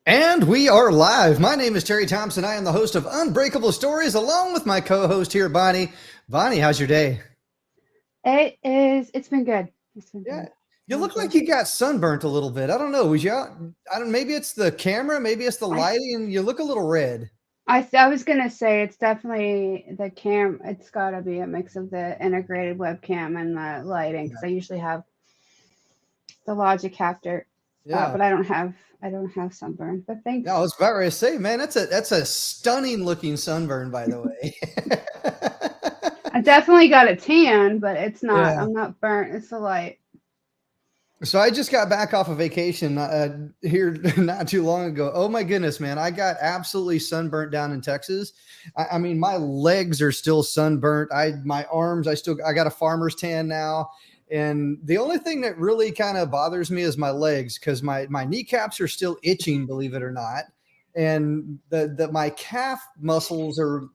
And we are live. My name is Terry Thompson. I am the host of Unbreakable Stories, along with my co-host here, Bonnie. Bonnie, how's your day? It's been good. It's been Yeah, good. you How's look like yours? you got sunburnt a little bit. I don't know. Was you out? I don't. Maybe it's the camera. Maybe it's the I lighting, and you look a little red. I was gonna say it's definitely the cam. It's gotta be a mix of the integrated webcam and the lighting because I usually have the Logic Capture, Yeah. but I don't have sunburn. But Yeah, I thanks. was about ready to say, man, that's a stunning looking sunburn, by the way. I definitely got a tan, but it's not. Yeah. I'm not burnt. It's the light. So I just got back off a vacation here not too long ago. Oh my goodness, man! I got absolutely sunburnt down in Texas. I mean, my legs are still sunburnt. My arms, I got a farmer's tan now. And the only thing that really kind of bothers me is my legs because my kneecaps are still itching, believe it or not. And the my calf muscles are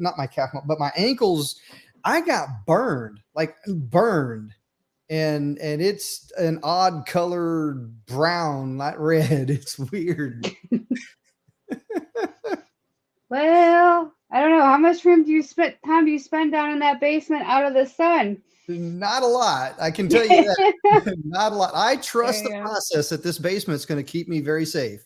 not my calf, but my ankles. I got burned, like burned, and it's an odd color brown, not red. It's weird. Well, I don't know how much time do you spend down in that basement out of the sun? Not a lot, I can tell you There that. Not a lot. I trust the you go. process that this basement's going to keep me very safe.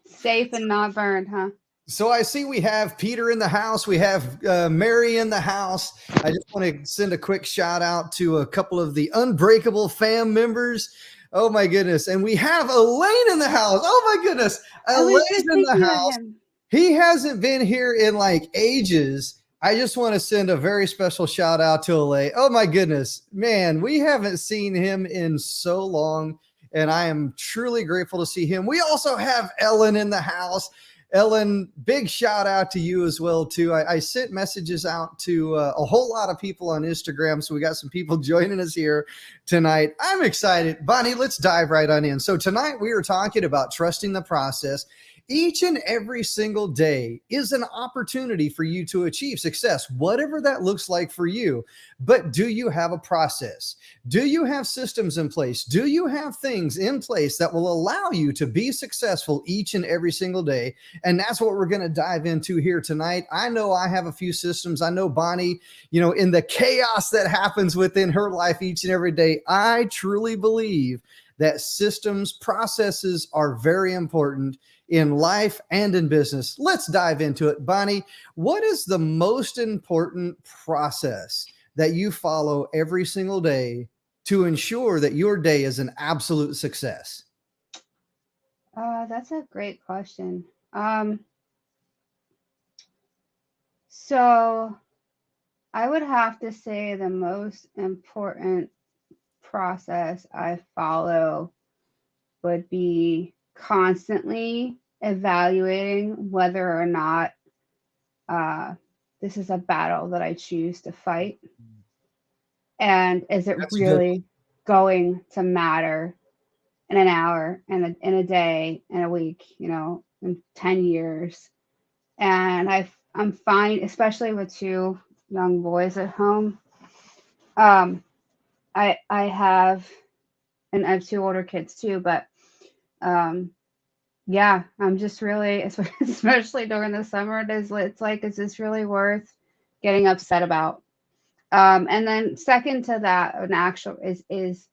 Safe and not burned, huh? So I see we have Peter in the house. We have Mary in the house. I just want to send a quick shout out to a couple of the Unbreakable fam members. Oh my goodness. And we have Elaine in the house. Oh my goodness. I was Elaine's just in the thinking of house. him. He hasn't been here in like ages. I just want to send a very special shout out to Elaine. Oh my goodness. Man, we haven't seen him in so long. And I am truly grateful to see him. We also have Ellen in the house. Ellen, big shout out to you as well too. I sent messages out to a whole lot of people on Instagram, so we got some people joining us here tonight. I'm excited. Bonnie, let's dive right on in. So tonight we are talking about trusting the process. Each and every single day is an opportunity for you to achieve success, whatever that looks like for you. But do you have a process? Do you have systems in place? Do you have things in place that will allow you to be successful each and every single day? And that's what we're going to dive into here tonight. I know I have a few systems. I know Bonnie, in the chaos that happens within her life each and every day, I truly believe that systems, processes are very important in life and in business. Let's dive into it. Bonnie, what is the most important process that you follow every single day to ensure that your day is an absolute success? That's a great question. So I would have to say the most important process I follow would be constantly evaluating whether or not uh, this is a battle that I choose to fight, and is it That's a good one. really going to matter in an hour and in a day in a week, in 10 years. And I'm fine, especially with two young boys at home. Um, I have, and I have two older kids too, but um, yeah, I'm just really, especially during the summer, it's like, is this really worth getting upset about? And then second to that, an actual is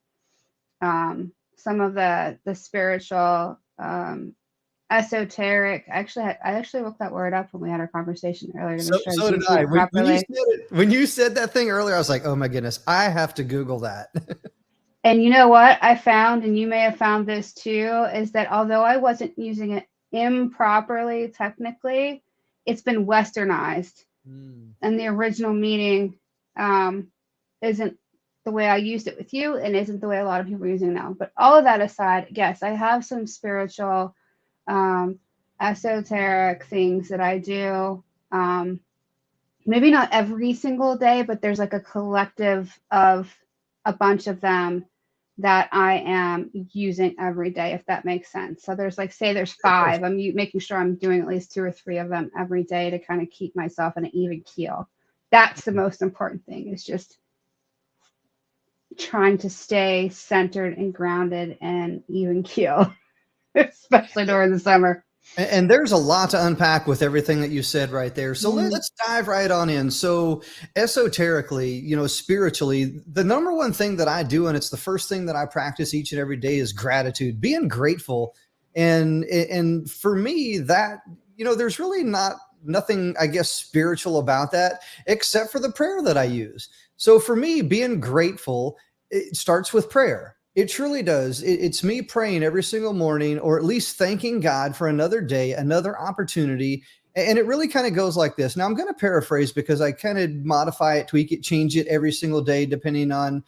some of the spiritual esoteric. I actually looked that word up when we had our conversation earlier to make So, sure I was so did using I. it properly. When you said that thing earlier, I was like, "Oh my goodness, I have to Google that." And you know what I found, and you may have found this too, is that although I wasn't using it improperly technically, it's been westernized, Mm, and the original meaning um, isn't the way I used it with you, and isn't the way a lot of people are using it now. But all of that aside, yes, I have some spiritual, um, esoteric things that I do. Um, Maybe not every single day, but there's like a collective of a bunch of them that I am using every day, if that makes sense. So there's like, say there's it does. five, making sure I'm doing at least two or three of them every day to kind of keep myself in an even keel. That's the most important thing, is just trying to stay centered and grounded and even keel. especially during the summer. And there's a lot to unpack with everything that you said right there. So Mhm. let's dive right on in. So esoterically, spiritually, the number one thing that I do, and it's the first thing that I practice each and every day, is gratitude, being grateful. And for me, that, there's really nothing, I guess, spiritual about that, except for the prayer that I use. So for me, being grateful, it starts with prayer. It truly does. It's me praying every single morning, or at least thanking God for another day, another opportunity. And it really kind of goes like this. Now, I'm going to paraphrase because I kind of modify it, tweak it, change it every single day, depending on,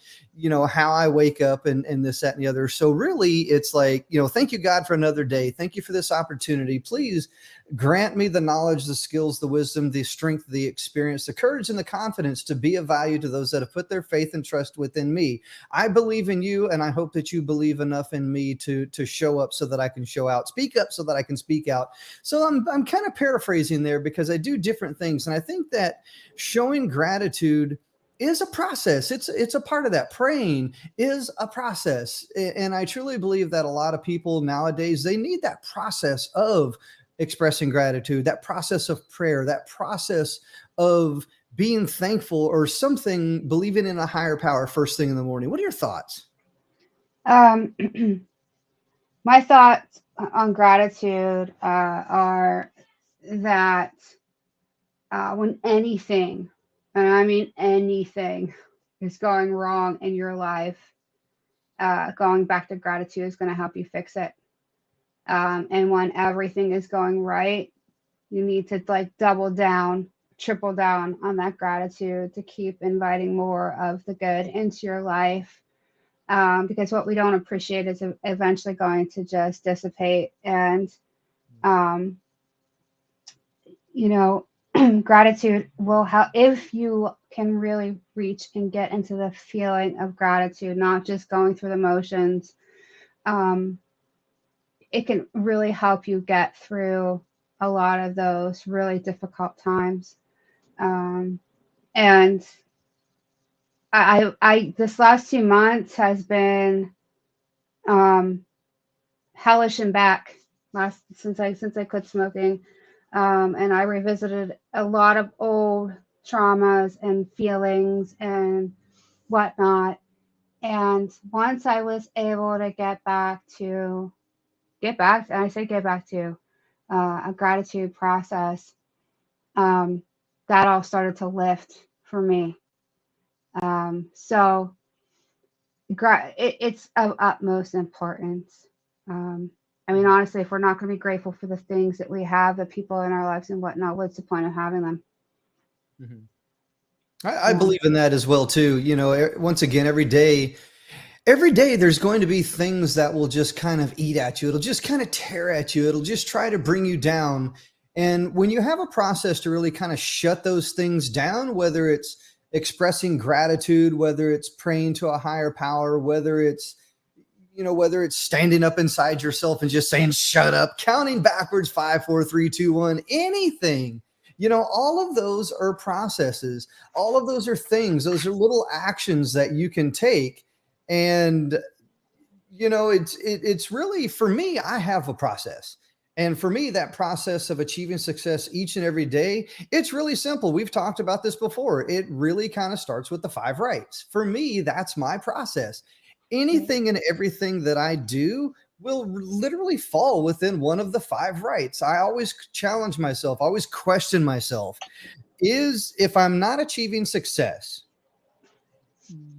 how I wake up and this, that, and the other. So really, it's like, thank you, God, for another day. Thank you for this opportunity. Please grant me the knowledge, the skills, the wisdom, the strength, the experience, the courage, and the confidence to be of value to those that have put their faith and trust within me. I believe in you, and I hope that you believe enough in me to show up so that I can show out, speak up so that I can speak out. So I'm kind of paraphrasing there because I do different things, and I think that showing gratitude is a process. It's a part of that. Praying is a process, and I truly believe that a lot of people nowadays, they need that process of expressing gratitude, that process of prayer, that process of being thankful or something, believing in a higher power first thing in the morning. What are your thoughts? Um, my thoughts on gratitude are that when anything, and I mean anything, is going wrong in your life, going back to gratitude is going to help you fix it. And when everything is going right, you need to like double down, triple down on that gratitude to keep inviting more of the good into your life. Because what we don't appreciate is eventually going to just dissipate. And, um, you know, gratitude will help if you can really reach and get into the feeling of gratitude, not just going through the motions. Um, it can really help you get through a lot of those really difficult times. Um, and this last 2 months has been um, hellish and back last since I quit smoking, and I revisited a lot of old traumas and feelings and whatnot. And once I was able to and I say get back to a gratitude process, um, that all started to lift for me. So it's of utmost importance. Um, I mean, honestly, if we're not going to be grateful for the things that we have, the people in our lives and whatnot, what's the point of having them? Mhm. I Um, believe in that as well too. Once again, every day there's going to be things that will just kind of eat at you. It'll just kind of tear at you. It'll just try to bring you down. And when you have a process to really kind of shut those things down, whether it's expressing gratitude, whether it's praying to a higher power, whether it's standing up inside yourself and just saying, shut up, counting backwards, 5, 4, 3, 2, 1, anything, all of those are processes. All of those are things. Those are little actions that you can take. And it's really, for me, I have a process. And for me, that process of achieving success each and every day, it's really simple. We've talked about this before. It really kind of starts with the five rights. For me, that's my process. Anything and everything that I do will literally fall within one of the five rights. I always challenge myself, I always question myself, is if I'm not achieving success,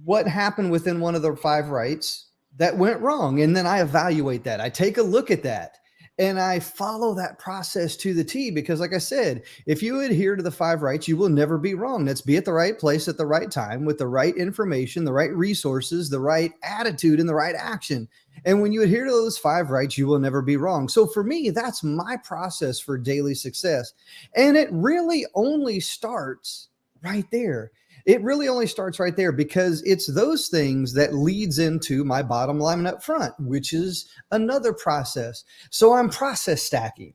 what happened within one of the five rights that went wrong? And then I evaluate that. I take a look at that and I follow that process to the T, because like I said, if you adhere to the five rights, you will never be wrong. That's be at the right place at the right time with the right information, the right resources, the right attitude, and the right action. And when you adhere to those five rights, you will never be wrong. So for me, that's my process for daily success. And it really only starts right there. It really only starts right there, because it's those things that leads into my bottom line up front, which is another process. So I'm process stacking.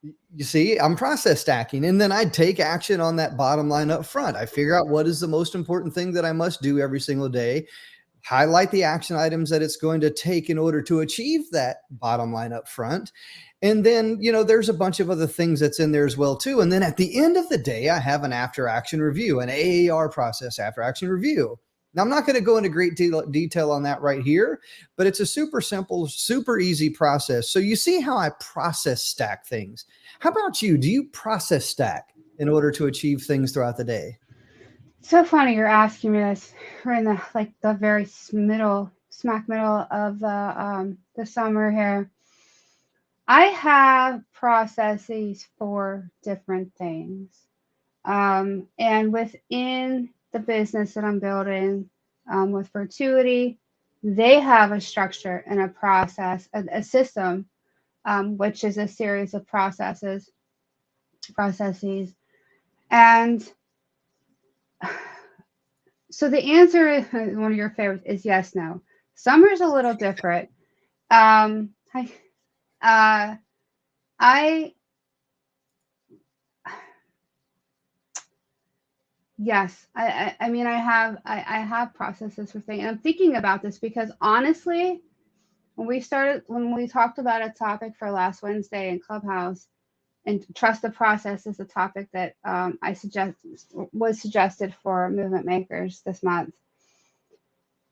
You see, I'm process stacking, and then I take action on that bottom line up front. I figure out what is the most important thing that I must do every single day. highlight the action items that it's going to take in order to achieve that bottom line up front. And then, there's a bunch of other things that's in there as well too. And then at the end of the day, I have an after action review, an AAR process after action review. Now, I'm not going to go into great detail on that right here, but it's a super simple, super easy process. So you see how I process stack things. How about you? Do you process stack in order to achieve things throughout the day? So funny you're asking me this. We're in the very smack middle of the summer here. I have processes for different things. And within the business that I'm building with Virtuity, they have a structure and a process, a system, which is a series of processes. And so the answer, one of your favorites, is yes, no. Summer's a little different. Yes, I mean, I have processes for things. And I'm thinking about this because honestly, when we talked about a topic for last Wednesday in Clubhouse, and trust the process is the topic that was suggested for movement makers this month.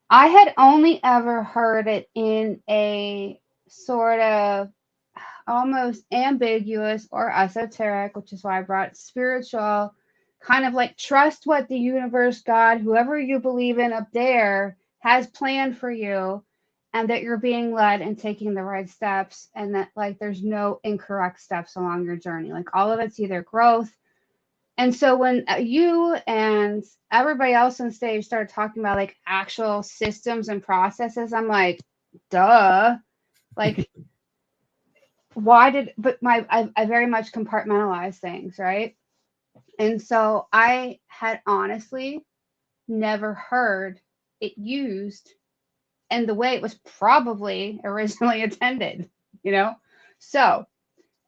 I had only ever heard it in a sort of almost ambiguous or esoteric, which is why I brought spiritual, kind of like trust what the universe, God, whoever you believe in up there has planned for you, and that you're being led and taking the right steps, and that like there's no incorrect steps along your journey. Like all of it's either growth. And so when you and everybody else on stage started talking about like actual systems and processes, I'm like, duh. Like, I very much compartmentalize things, right? And so I had honestly never heard it used in the way it was probably originally intended, So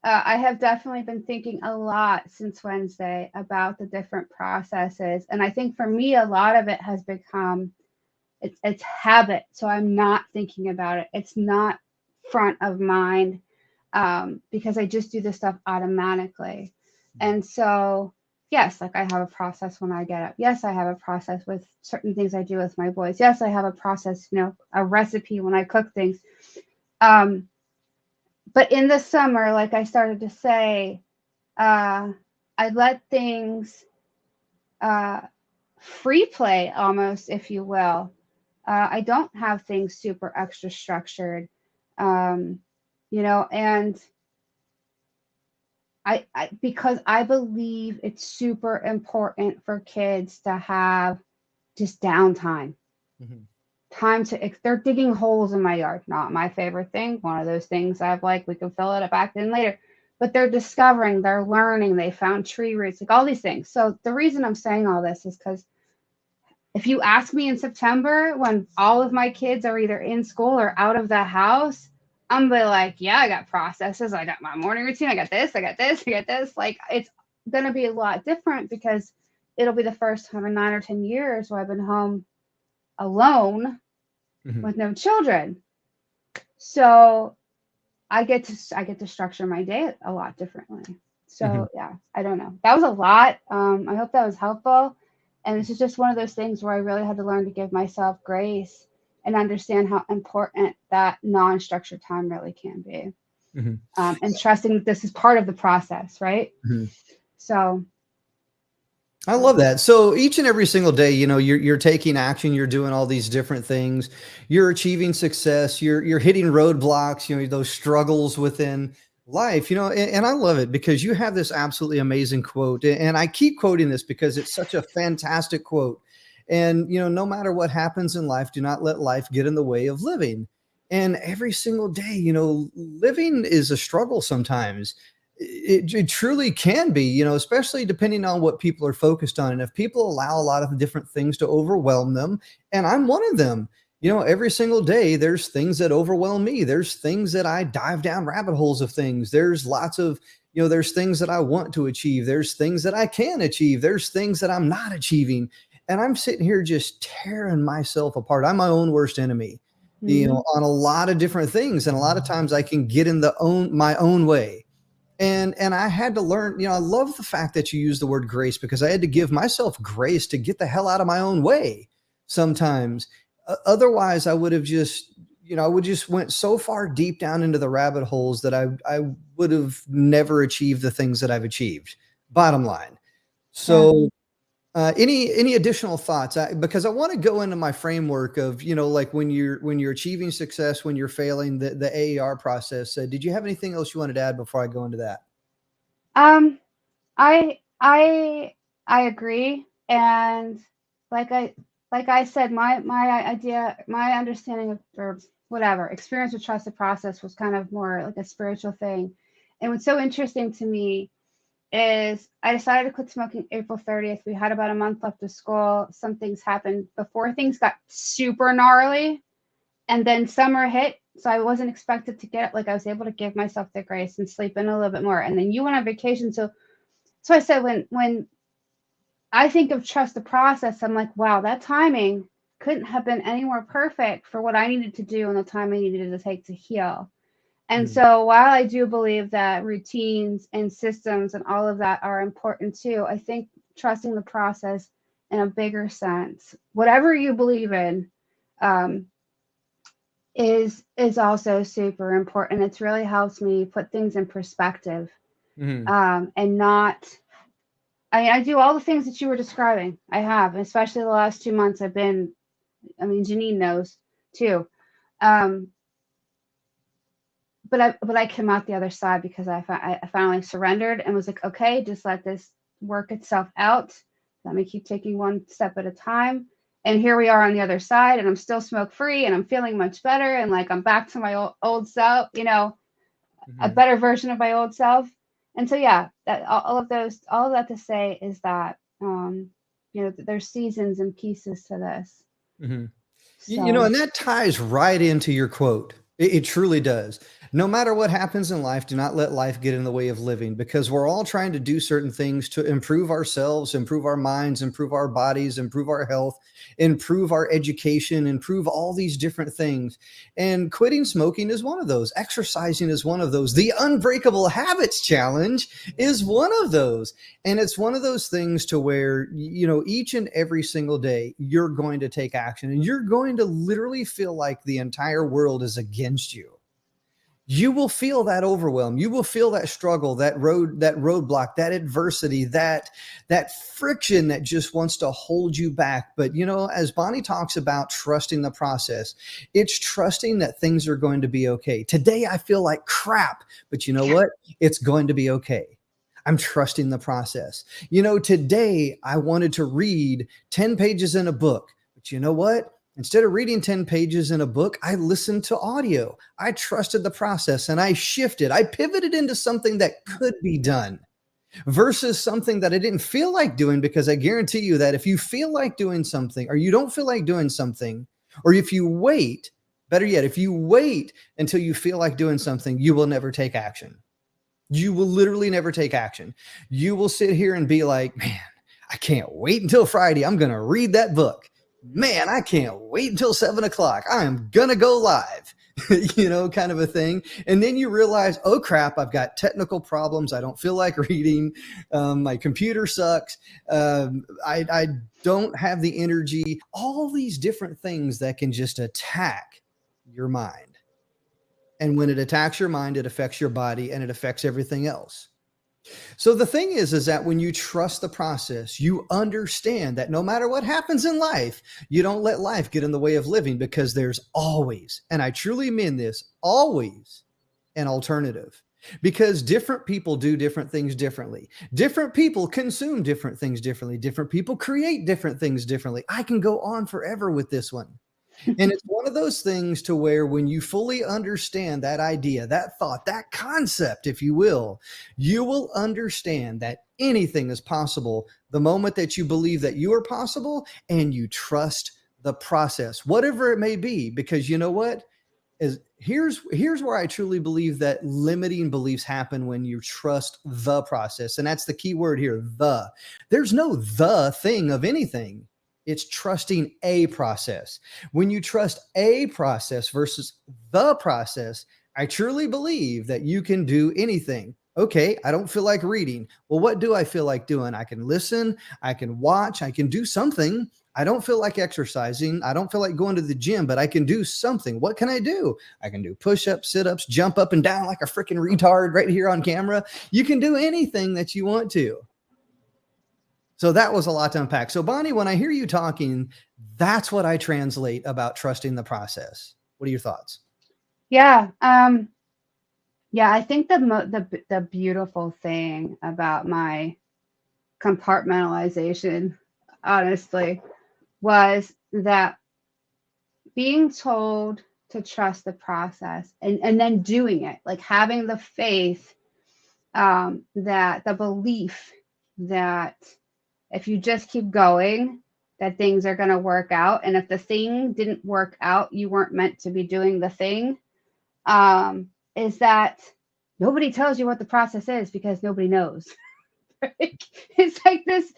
I have definitely been thinking a lot since Wednesday about the different processes. And I think for me, a lot of it has become, it's habit. So I'm not thinking about it. It's not front of mind because I just do this stuff automatically. And so, yes, like I have a process when I get up. Yes, I have a process with certain things I do with my boys. Yes, I have a process, a recipe when I cook things. But in the summer, like I started to say, I let things free play almost, if you will. I don't have things super extra structured, and I because I believe it's super important for kids to have just downtime. Mm-hmm. Time to, they're digging holes in my yard. Not my favorite thing. One of those things I've like, we can fill it back in later. But they're discovering, they're learning, they found tree roots, like all these things. So the reason I'm saying all this is because if you ask me in September when all of my kids are either in school or out of the house, I'm gonna be like, yeah, I got processes. I got my morning routine. I got this. Like it's gonna be a lot different because it'll be the first time in 9 or 10 years where I've been home alone with no children. So I get to structure my day a lot differently. So yeah, I don't know. That was a lot. I hope that was helpful. And this is just one of those things where I really had to learn to give myself grace and understand how important that non-structured time really can be. And trusting that this is part of the process, right? So I love that. So each and every single day, you're taking action, you're doing all these different things, you're achieving success, you're hitting roadblocks, those struggles within life, and I love it because you have this absolutely amazing quote. And I keep quoting this because it's such a fantastic quote. And, no matter what happens in life, do not let life get in the way of living. And every single day, living is a struggle sometimes. It truly can be, especially depending on what people are focused on. And if people allow a lot of different things to overwhelm them, and I'm one of them, every single day, there's things that overwhelm me. There's things that I dive down rabbit holes of things. There's lots of, there's things that I want to achieve. There's things that I can achieve. There's things that I'm not achieving. And I'm sitting here just tearing myself apart. I'm my own worst enemy, Mhm. on a lot of different things. And a lot of times I can get in my own way. And I had to learn, I love the fact that you use the word grace, because I had to give myself grace to get the hell out of my own way sometimes. Otherwise, I would have just, I would just went so far deep down into the rabbit holes that I would have never achieved the things that I've achieved. Bottom line. Yeah. So, any additional thoughts? Because I want to go into my framework of, like when you're achieving success, when you're failing, the AER process. Did you have anything else you wanted to add before I go into that? Um, I agree, and like I like I said, my understanding of, or whatever, experience with trusted process was kind of more like a spiritual thing. And what's so interesting to me is I decided to quit smoking April 30th. We had about a month left of school. Some things happened before things got super gnarly, and then summer hit. So I wasn't expected to get, like, I was able to give myself the grace and sleep in a little bit more. And then you went on vacation. So I said, when I think of trust the process, I'm like, wow, that timing couldn't have been any more perfect for what I needed to do and the time I needed to take to heal. And Mhm. so while I do believe that routines and systems and all of that are important too, I think trusting the process in a bigger sense, whatever you believe in, um, is also super important. It's really helps me put things in perspective, Mhm. and not. I mean, I do all the things that you were describing. I have, especially the last 2 months. I've been. I mean, Janine knows too. Um, but I came out the other side because I finally surrendered and was like, okay, just let this work itself out. Let me keep taking one step at a time. And here we are on the other side, and I'm still smoke free, and I'm feeling much better, and like I'm back to my old self, a Mhm. better version of my old self. And so yeah, that all of that to say is that there's seasons and pieces to this. Mhm. So And that ties right into your quote. It truly does. No matter what happens in life, do not let life get in the way of living, because we're all trying to do certain things to improve ourselves, improve our minds, improve our bodies, improve our health, improve our education, improve all these different things. And quitting smoking is one of those. Exercising is one of those. The Unbreakable Habits Challenge is one of those. And it's one of those things to where, each and every single day, you're going to take action, and you're going to literally feel like the entire world is against you. You will feel that overwhelm. You will feel that struggle, that roadblock, that adversity, that friction that just wants to hold you back. But, as Bonnie talks about trusting the process, it's trusting that things are going to be okay. Today, I feel like crap, but you know what? It's going to be okay. I'm trusting the process. Today I wanted to read 10 pages in a book, but you know what? Instead of reading 10 pages in a book, I listened to audio. I trusted the process, and I shifted. I pivoted into something that could be done versus something that I didn't feel like doing, because I guarantee you that if you feel like doing something or you don't feel like doing something, or if you wait, better yet, if you wait until you feel like doing something, you will never take action. You will literally never take action. You will sit here and be like, man, I can't wait until Friday. I'm going to read that book. Man, I can't wait until 7 o'clock. I am going to go live, kind of a thing. And then you realize, oh crap, I've got technical problems. I don't feel like reading. My computer sucks. I don't have the energy. All these different things that can just attack your mind. And when it attacks your mind, it affects your body and it affects everything else. So the thing is that when you trust the process, you understand that no matter what happens in life, you don't let life get in the way of living, because there's always, and I truly mean this, always an alternative. Because different people do different things differently. Different people consume different things differently. Different people create different things differently. I can go on forever with this one. And it's one of those things to where when you fully understand that idea, that thought, that concept, if you will understand that anything is possible the moment that you believe that you are possible and you trust the process, whatever it may be. Because you know what? Here's where I truly believe that limiting beliefs happen: when you trust the process. And that's the key word here, the. There's no the thing of anything. It's trusting a process. When you trust a process versus the process, I truly believe that you can do anything. Okay, I don't feel like reading. Well, what do I feel like doing? I can listen, I can watch, I can do something. I don't feel like exercising. I don't feel like going to the gym, but I can do something. What can I do? I can do push ups, sit ups, jump up and down like a freaking retard right here on camera. You can do anything that you want to. So that was a lot to unpack. So, Bonnie, when I hear you talking, that's what I translate about trusting the process. What are your thoughts? Yeah. Yeah, I think the beautiful thing about my compartmentalization, honestly, was that being told to trust the process and then doing it, like having the faith, that the belief that if you just keep going, that things are going to work out. And if the thing didn't work out, you weren't meant to be doing the thing. Is that nobody tells you what the process is because nobody knows. It's like this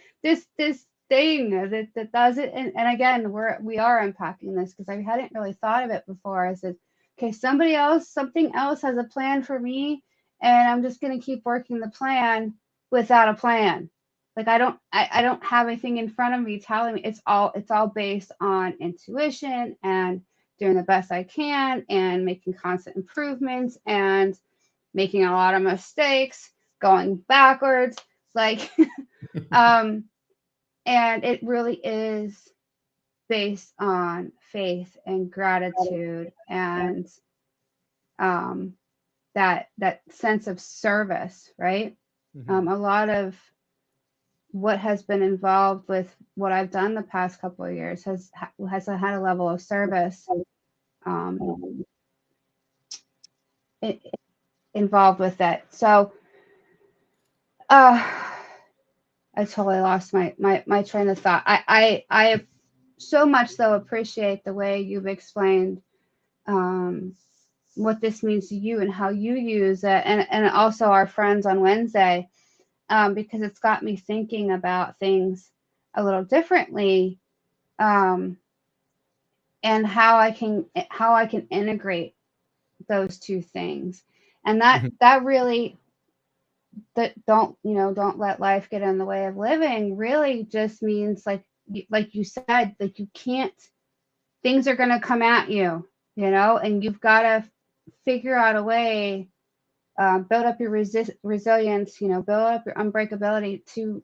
thing that does it. And again, we are unpacking this because I hadn't really thought of it before. I said, okay, something else has a plan for me, and I'm just going to keep working the plan without a plan. Like I don't have anything in front of me telling me. It's all based on intuition and doing the best I can and making constant improvements and making a lot of mistakes, going backwards, like and it really is based on faith and gratitude and that sense of service, right? Mm-hmm. A lot of what has been involved with what I've done the past couple of years has had a level of service it, involved with it. So I totally lost my train of thought. I so much so appreciate the way you've explained what this means to you and how you use it, and also our friends on Wednesday, because it's got me thinking about things a little differently, and how I can integrate those two things, and that really that don't let life get in the way of living really just means like you said, like you can't, things are going to come at you, and you've got to figure out a way, build up your resilience, build up your unbreakability to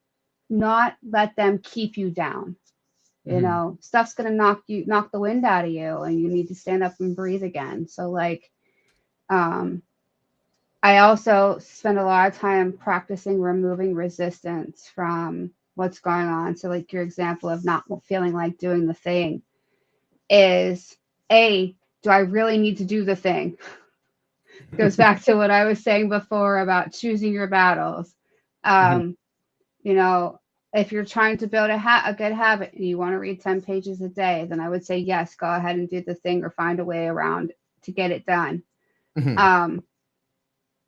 not let them keep you down. Stuff's going to knock the wind out of you, and you need to stand up and breathe again. So like I also spend a lot of time practicing removing resistance from what's going on. So like your example of not feeling like doing the thing is, do I really need to do the thing? Goes back to what I was saying before about choosing your battles. If you're trying to build a good habit and you want to read 10 pages a day, then I would say, yes, go ahead and do the thing or find a way around to get it done.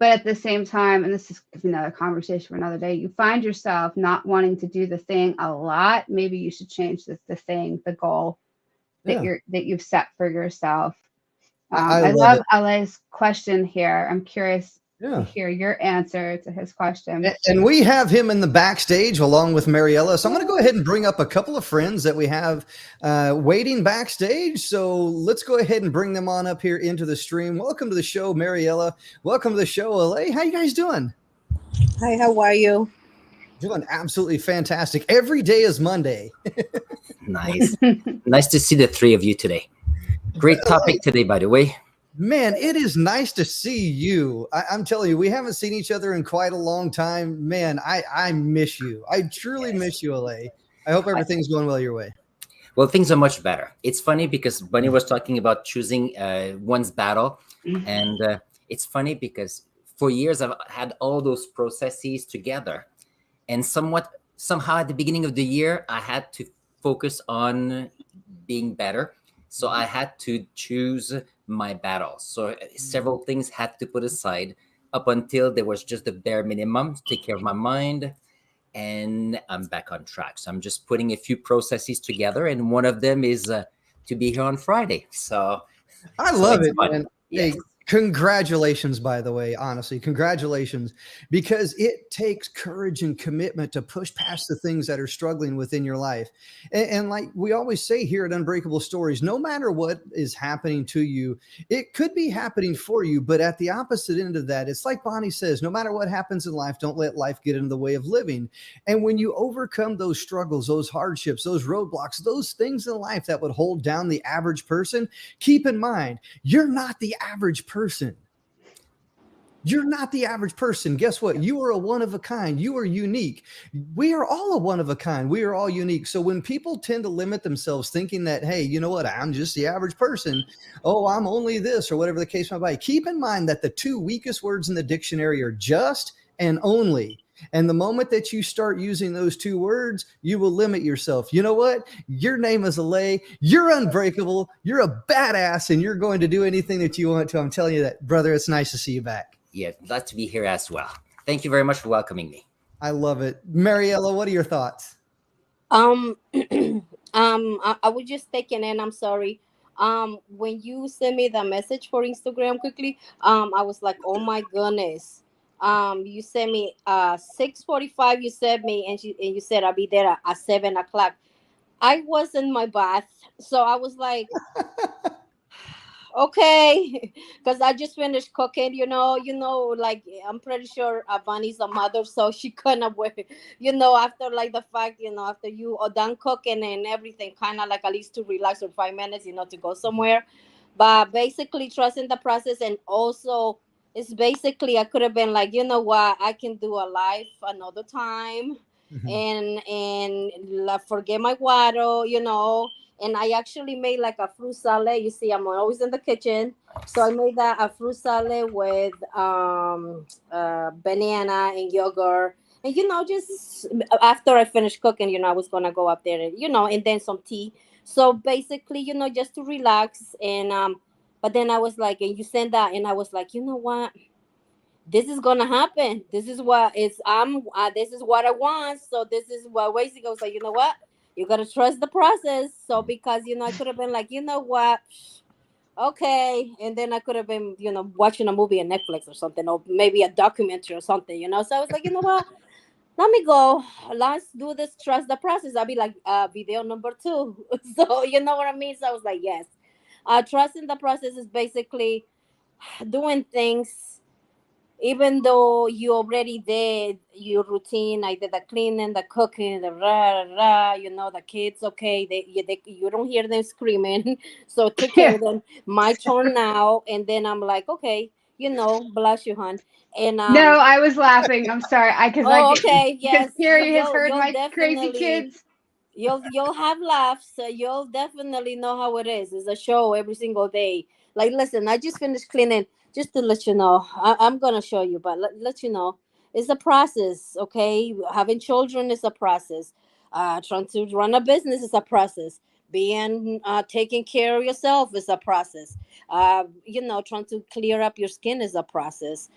But at the same time, and this is another conversation for another day, you find yourself not wanting to do the thing a lot. Maybe you should change the goal that you've set for yourself. I love LA's question here. I'm curious to hear your answer to his question. And we have him in the backstage along with Mariella. So I'm going to go ahead and bring up a couple of friends that we have waiting backstage. So let's go ahead and bring them on up here into the stream. Welcome to the show, Mariella. Welcome to the show, LA. How you guys doing? Hi, how are you? Doing absolutely fantastic. Every day is Monday. Nice. Nice to see the three of you today. Great topic today, by the way. Man, it is nice to see you. I'm telling you, we haven't seen each other in quite a long time. Man, I miss you. I truly miss you, LA. I hope everything's going well your way. Well, things are much better. It's funny because Bunny was talking about choosing one's battle. And it's funny because for years I've had all those processes together. And somehow at the beginning of the year, I had to focus on being better. So I had to choose my battles. So several things had to put aside up until there was just the bare minimum to take care of my mind, and I'm back on track. So I'm just putting a few processes together, and one of them is to be here on Friday. So I love it's it, fun. man. Yes. Hey, congratulations, by the way, honestly, congratulations, because it takes courage and commitment to push past the things that are struggling within your life. And like we always say here at Unbreakable Stories, no matter what is happening to you, it could be happening for you, but at the opposite end of that, it's like Bonnie says, no matter what happens in life, don't let life get in the way of living. And when you overcome those struggles, those hardships, those roadblocks, those things in life that would hold down the average person, keep in mind, you're not the average person. You're not the average person. Guess what? You are a one of a kind. You are unique. We are all a one of a kind. We are all unique. So when people tend to limit themselves thinking that, hey, you know what? I'm just the average person. Oh, I'm only this or whatever the case might be. Keep in mind that the two weakest words in the dictionary are just and only. And the moment that you start using those two words, you will limit yourself. You know what? Your name is Alay. You're unbreakable. You're a badass, and you're going to do anything that you want to. I'm telling you that, brother. It's nice to see you back. Yeah, glad to be here as well. Thank you very much for welcoming me. I love it. Mariella, what are your thoughts? I was just taking in. I'm sorry. When you sent me the message for Instagram quickly, I was like, oh my goodness. You sent me 6:45. You sent me, and you said I'll be there at 7 o'clock. I was in my bath, so I was like, okay, because I just finished cooking. Like I'm pretty sure Bonnie's a mother, so she couldn't wait. After like the fact, after you are done cooking and everything, kind of like at least to relax for 5 minutes, to go somewhere. But basically, trusting the process, and also it's basically I could have been like, you know what, I can do a live another time, and forget my water, and I actually made like a fruit salad. You see, I'm always in the kitchen, so I made that a fruit salad with banana and yogurt, and just after I finished cooking, I was gonna go up there and and then some tea. So basically, just to relax, and but then I was like, and you sent that, and I was like, you know what? This is gonna happen. This is what it's. This is what I want. So this is what basically I was like, you know what? You gotta trust the process. So because I could have been like, you know what? Okay, and then I could have been, watching a movie on Netflix or something, or maybe a documentary or something, So I was like, you know what? Let me go. Let's do this. Trust the process. I'll be like, video number 2. So you know what I mean. So I was like, yes. Trusting the process is basically doing things even though you already did your routine. I did the cleaning, the cooking, the rah, rah, rah, the kids, okay, you don't hear them screaming. So took care of them. My turn now. And then I'm like, okay, bless you, hon. And No, I was laughing. I'm sorry. okay, yes. Carrie has heard You'll my crazy definitely kids. you'll have laughs. You'll definitely know how it is. It's a show every single day. Like, listen, I just finished cleaning. Just to let you know, I'm gonna show you, but let you know, it's a process. Okay, having children is a process. Trying to run a business is a process. Being taking care of yourself is a process. Trying to clear up your skin is a process.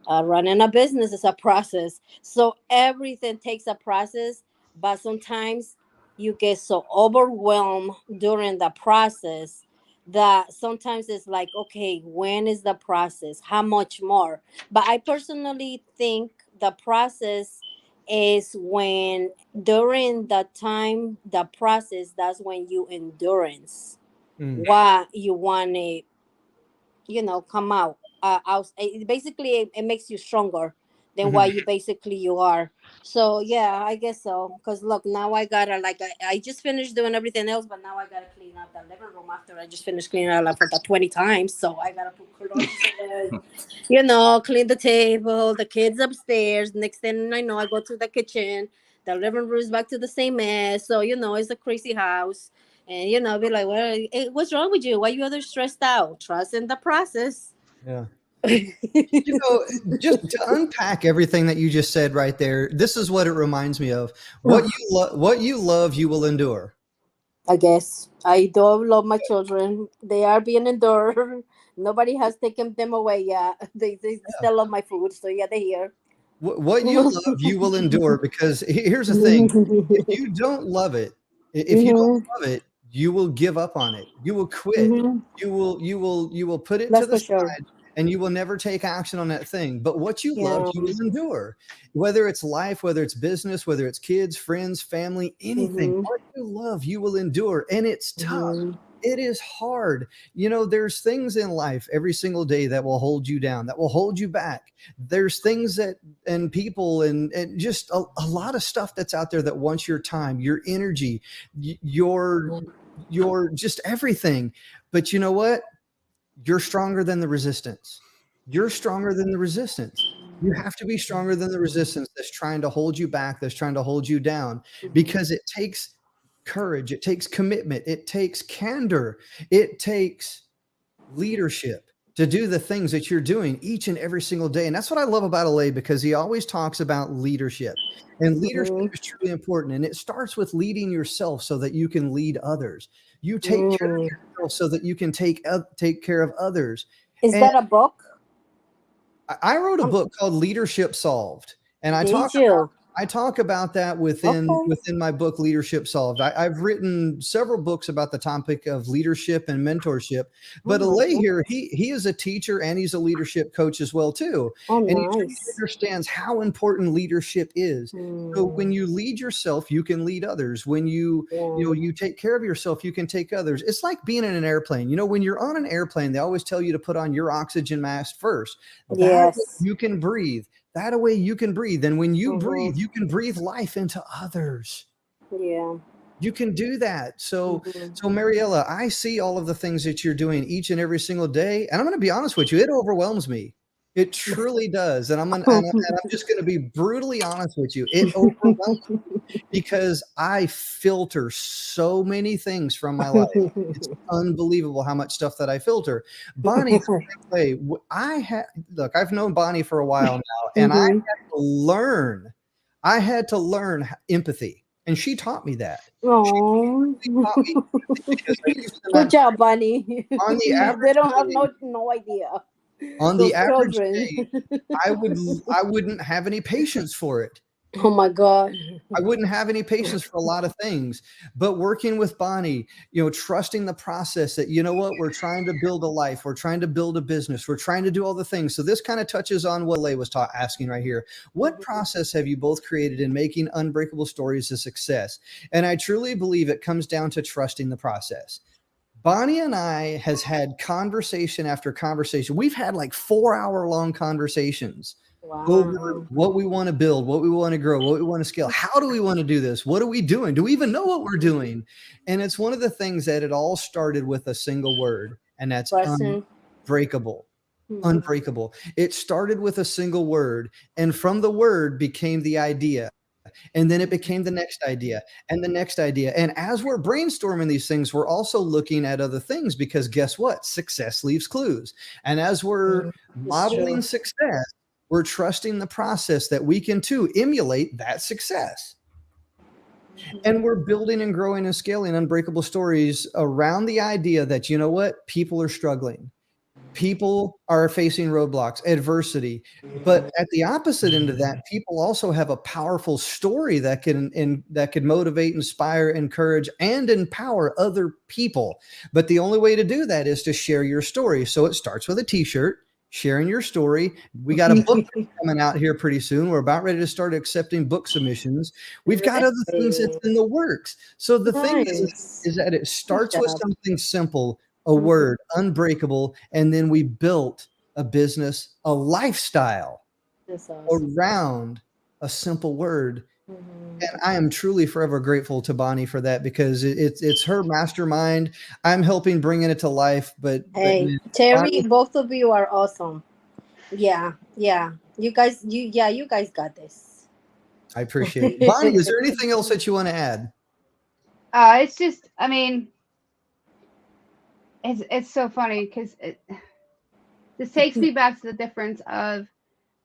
Running a business is a process. So everything takes a process, but sometimes you get so overwhelmed during the process that sometimes it's like, okay, when is the process? How much more? But I personally think the process is when during the time, the process, that's when you endurance what you want to, come out. It makes you stronger than what you basically you are. So yeah, I guess so. Because look, now I gotta like I just finished doing everything else, but now I gotta clean up the living room after I just finished cleaning it up like 20 times. So I gotta put clothes in, clean the table, the kids upstairs. Next thing I know, I go to the kitchen. The living room is back to the same mess. So it's a crazy house. And be like, well, hey, what's wrong with you? Why you other stressed out? Trust in the process. Yeah. Just to unpack everything that you just said right there, this is what it reminds me of. What you love, you will endure. I guess I do love my children. They are being endured. Nobody has taken them away yet. They still love my food. So yeah, they're here. What you love, you will endure. Because here's the thing: if you don't love it, if you don't love it, you will give up on it. You will quit. You will put it to That's the for sure. side, and you will never take action on that thing. But what you love, Yeah. you will endure. Whether it's life, whether it's business, whether it's kids, friends, family, anything. What you love, you will endure, and it's tough. It is hard. You know, there's things in life every single day that will hold you down, that will hold you back. There's things that, and people, and just a lot of stuff that's out there that wants your time, your energy, your just everything. But you know what? You're stronger than the resistance. You're stronger than the resistance. You have to be stronger than the resistance that's trying to hold you back, that's trying to hold you down, because it takes courage, it takes commitment, it takes candor, it takes leadership to do the things that you're doing each and every single day. And that's what I love about Alay, because he always talks about leadership, and leadership is truly important. And it starts with leading yourself so that you can lead others. You take care of yourself so that you can take care of others. Is And that a book? I wrote a book called Leadership Solved, and I talk about that within my book Leadership Solved. I've written several books about the topic of leadership and mentorship, but Alay here, he is a teacher and he's a leadership coach as well too. And he truly understands how important leadership is. So when you lead yourself, you can lead others. When you you take care of yourself, you can take others. It's like being in an airplane. You know, when you're on an airplane, they always tell you to put on your oxygen mask first. That way you can breathe. That way you can breathe. And when you breathe, you can breathe life into others. Yeah. You can do that. So Mariella, I see all of the things that you're doing each and every single day. And I'm going to be honest with you, it overwhelms me. It truly does. And I'm just going to be brutally honest with you. It overwhelms me because I filter so many things from my life. It's unbelievable how much stuff that I filter. Bonnie, I've known Bonnie for a while now, and I had to learn empathy. And she taught me that. Oh, good job, Bunny. On the average, they don't have no idea. On the average day, I wouldn't have any patience for it. Oh my God. I wouldn't have any patience for a lot of things. But working with Bonnie, trusting the process that, you know what, we're trying to build a life, we're trying to build a business, we're trying to do all the things. So this kind of touches on what Alay was asking right here. What process have you both created in making Unbreakable Stories a success? And I truly believe it comes down to trusting the process. Bonnie and I has had conversation after conversation. We've had like 4-hour-long conversations over what we want to build, what we want to grow, what we want to scale. How do we want to do this? What are we doing? Do we even know what we're doing? And it's one of the things that it all started with a single word, and that's unbreakable. Unbreakable. It started with a single word, and from the word became the idea. And then it became the next idea and the next idea. And as we're brainstorming these things, we're also looking at other things, because guess what? Success leaves clues. And as we're modeling success, we're trusting the process that we can too emulate that success. And we're building and growing and scaling Unbreakable Stories around the idea that, you know what? People are struggling. People are facing roadblocks, adversity. But at the opposite end of that, people also have a powerful story that can motivate, inspire, encourage, and empower other people. But the only way to do that is to share your story. So it starts with a t-shirt, sharing your story. We got a book coming out here pretty soon. We're about ready to start accepting book submissions. We've got other things that's in the works. So the thing is that it starts with something simple, a word, unbreakable, and then we built a business, a lifestyle around a simple word. And I am truly forever grateful to Bonnie for that, because it's her mastermind. I'm helping bringing it to life. But Terry, Bonnie, both of you are awesome. Yeah. You guys got this. I appreciate it. Bonnie, is there anything else that you want to add? It's just, I mean, it's so funny because this takes me back to the difference of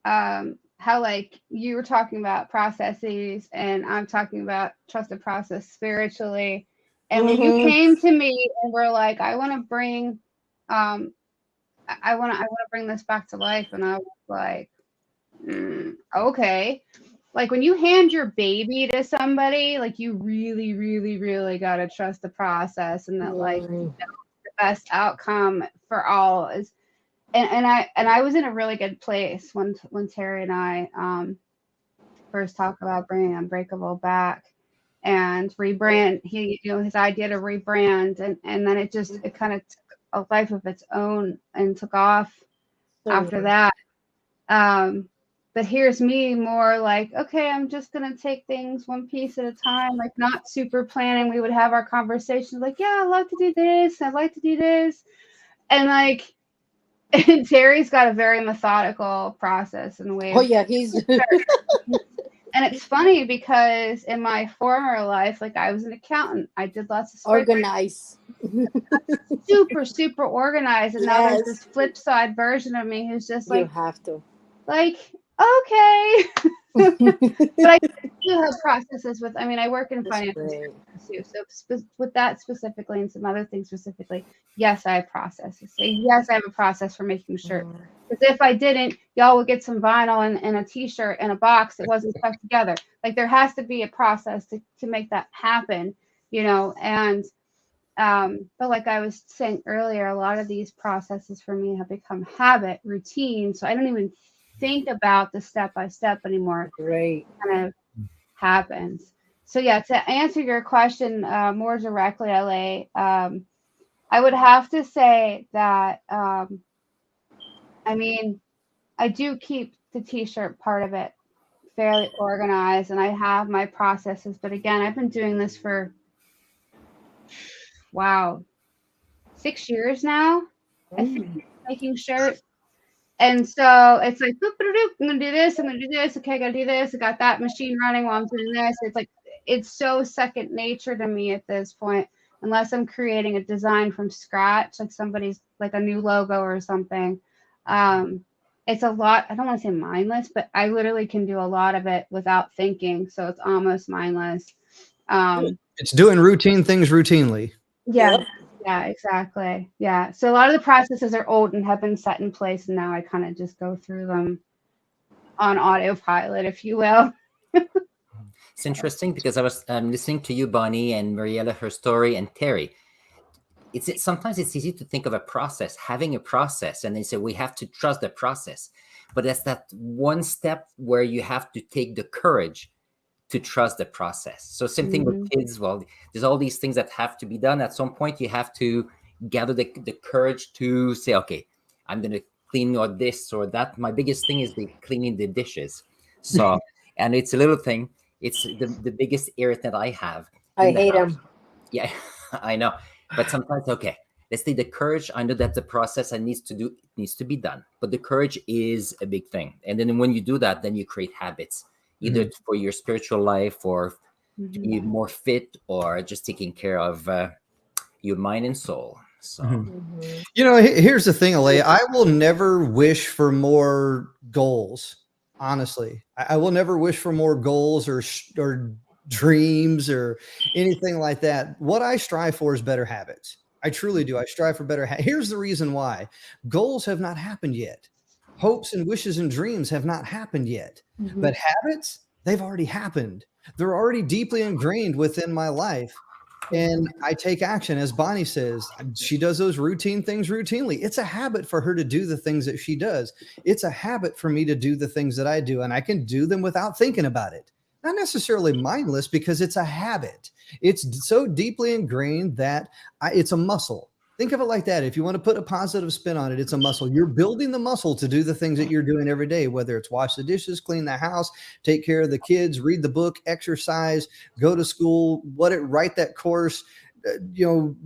how, like, you were talking about processes and I'm talking about trusted process spiritually. And when you came to me and were like, I want to bring I want to bring this back to life, and I was like, Okay. Like when you hand your baby to somebody, like you really, really, really got to trust the process and that like the best outcome for all is, and I was in a really good place when Terry and I first talked about bringing Unbreakable back and rebrand. He, his idea to rebrand, and then it kind of took a life of its own and took off after that. But here's me more like, okay, I'm just gonna take things one piece at a time, like not super planning. We would have our conversations like, yeah, I'd like to do this, I'd like to do this. And like and Terry's got a very methodical process and way. Oh yeah, he's and it's funny because in my former life, like I was an accountant. I did lots of organized. Super, super organized. And now there's this flip side version of me who's just like, you have to. Like, okay. But I do have processes with, I mean, I work in finance too. So with that specifically and some other things specifically, yes, I have processes. So yes, I have a process for making sure. Because if I didn't, y'all would get some vinyl and a t-shirt and a box that wasn't stuck together. Like there has to be a process to make that happen, and but like I was saying earlier, a lot of these processes for me have become habit, routine. So I don't even think about the step by step anymore. Right. It kind of happens. So yeah, to answer your question more directly, LA, I would have to say that I mean, I do keep the t-shirt part of it fairly organized, and I have my processes. But again, I've been doing this for 6 years now. I think making shirts. And so it's like, I'm going to do this. I'm going to do this. Okay, I got to do this. I got that machine running while I'm doing this. It's like, it's so second nature to me at this point, unless I'm creating a design from scratch, like somebody's like a new logo or something. It's a lot. I don't want to say mindless, but I literally can do a lot of it without thinking. So it's almost mindless. It's doing routine things routinely. Yeah. Yep. Yeah, exactly. Yeah. So a lot of the processes are old and have been set in place, and now I kind of just go through them on autopilot, if you will. It's interesting because I was listening to you, Bonnie, and Mariella, her story, and Terry. Sometimes it's easy to think of a process, having a process, and they say we have to trust the process. But that's that one step where you have to take the courage to trust the process. So same thing with kids. Well, there's all these things that have to be done. At some point, you have to gather the courage to say, okay, I'm going to clean or this or that. My biggest thing is cleaning the dishes. So, and it's a little thing. It's the biggest irritant I have. I hate them. Yeah, I know. But sometimes, okay, let's take the courage. I know that the process needs to be done. But the courage is a big thing. And then when you do that, then you create habits. Either for your spiritual life or to be more fit or just taking care of your mind and soul. So, here's the thing, Alea. I will never wish for more goals. Honestly, I will never wish for more goals or dreams or anything like that. What I strive for is better habits. I truly do. I strive for better habits. Here's the reason why. Goals have not happened yet. Hopes and wishes and dreams have not happened yet, but habits, they've already happened. They're already deeply ingrained within my life. And I take action. As Bonnie says, she does those routine things routinely. It's a habit for her to do the things that she does. It's a habit for me to do the things that I do, and I can do them without thinking about it. Not necessarily mindless, because it's a habit. It's so deeply ingrained that it's a muscle. Think of it like that. If you want to put a positive spin on it, it's a muscle. You're building the muscle to do the things that you're doing every day, whether it's wash the dishes, clean the house, take care of the kids, read the book, exercise, go to school, write that course,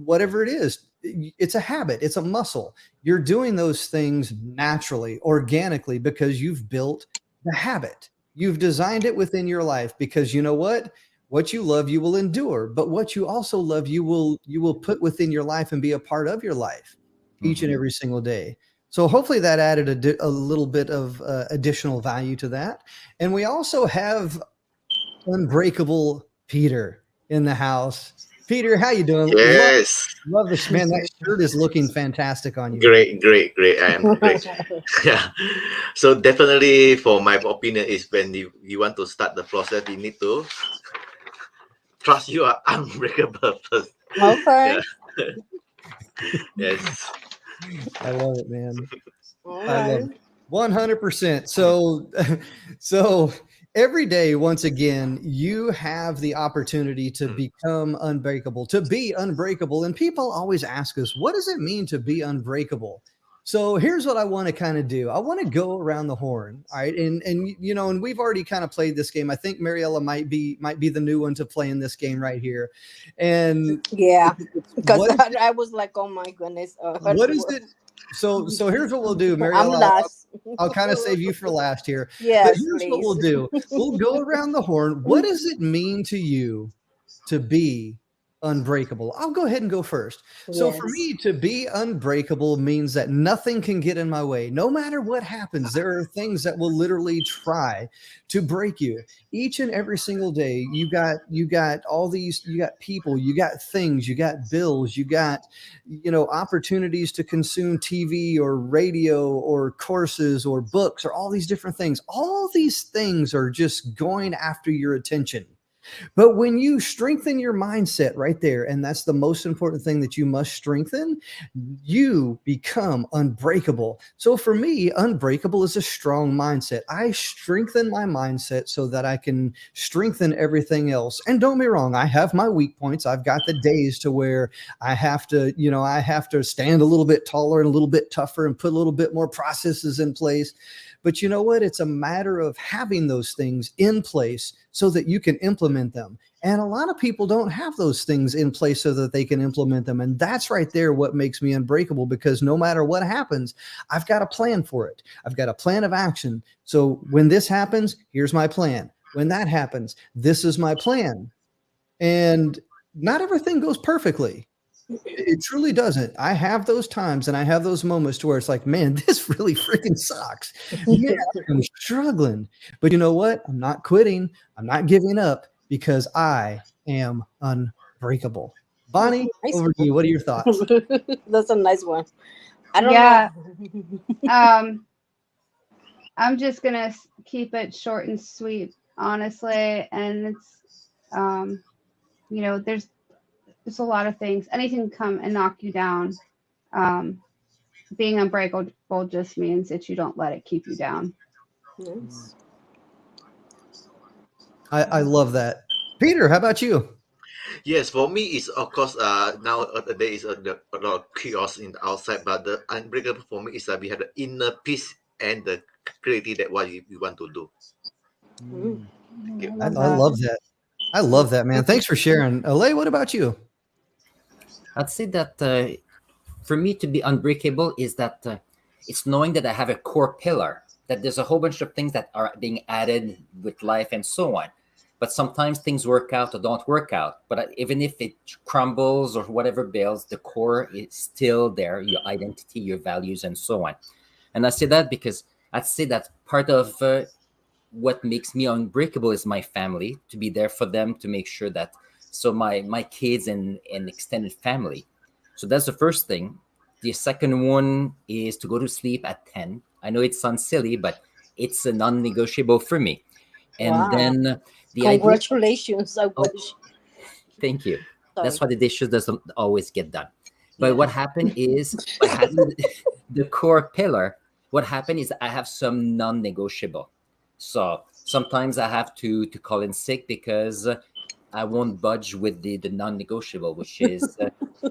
whatever it is. It's a habit. It's a muscle. You're doing those things naturally, organically, because you've built the habit. You've designed it within your life because you know what? What you love, you will endure. But what you also love, you will put within your life and be a part of your life each and every single day. So hopefully that added a little bit of additional value to that. And we also have Unbreakable Peter in the house. Peter, how you doing? Yes. Love this, man. That shirt is looking fantastic on you. Great, great, great. I am great. Yeah. So definitely, for my opinion, is when you want to start the process, you need to trust you are unbreakable first. Okay. Yeah. Yes. I love it, man. All I love right. it. 100%. So, so every day, once again, you have the opportunity to become unbreakable, to be unbreakable. And people always ask us, what does it mean to be unbreakable? So here's what I want to kind of do. I want to go around the horn. All right. And you know, and we've already kind of played this game. I think Mariella might be the new one to play in this game right here. And Yeah, because what I was like, oh my goodness. what is it? So here's what we'll do, I'm Mariella. lost. I'll kind of save you for last here. But Yes, here's what please. we'll do. We'll go around the horn. What does it mean to you to be unbreakable? I'll go ahead and go first. So for Yes. me, to be unbreakable means that nothing can get in my way. No matter what happens, there are things that will literally try to break you. Each and every single day, you got all these, you got people, you got things, you got bills, you got, you know, opportunities to consume TV or radio or courses or books or all these different things. All these things are just going after your attention. But when you strengthen your mindset right there, and that's the most important thing that you must strengthen, you become unbreakable. So for me, unbreakable is a strong mindset. I strengthen my mindset so that I can strengthen everything else. And don't be wrong, I have my weak points. I've got the days to where I have to, you know, I have to stand a little bit taller and a little bit tougher and put a little bit more processes in place. But you know what? It's a matter of having those things in place so that you can implement them. And a lot of people don't have those things in place so that they can implement them. And that's right there what makes me unbreakable, because no matter what happens, I've got a plan for it. I've got a plan of action. So when this happens, here's my plan. When that happens, this is my plan. And not everything goes perfectly. It truly doesn't. I have those times and I have those moments to where it's like, man, this really freaking sucks. Man, I'm struggling. But you know what? I'm not quitting. I'm not giving up because I am unbreakable. Bonnie, Nice over to you. What are your thoughts? That's a nice one. I don't Yeah. know. I'm just gonna keep it short and sweet, honestly. And it's, you know, there's a lot of things. Anything come and knock you down. Being unbreakable just means that you don't let it keep you down. Nice. I love that. Peter, how about you? Yes, for me, it's of course nowadays a lot of chaos in the outside, but the unbreakable for me is that we have the inner peace and the clarity that what we want to do. Mm. I love that. I love that, man. Thanks for sharing. Alay, what about you? I'd say that for me to be unbreakable is that it's knowing that I have a core pillar, that there's a whole bunch of things that are being added with life and so on. But sometimes things work out or don't work out. But even if it crumbles or whatever bails, the core is still there, your identity, your values, and so on. And I say that because I'd say that part of what makes me unbreakable is my family, to be there for them, to make sure that, so my kids and extended family. So that's the first thing. The second one is to go to sleep at 10. I know it sounds silly, but it's a non-negotiable for me. And Wow. then the idea, Congratulations. I wish. thank you. That's Sorry. why the dishes doesn't always get done. But what happened is, by having the core pillar, what happened is I have some non-negotiable. So sometimes I have to call in sick because I won't budge with the non-negotiable, which is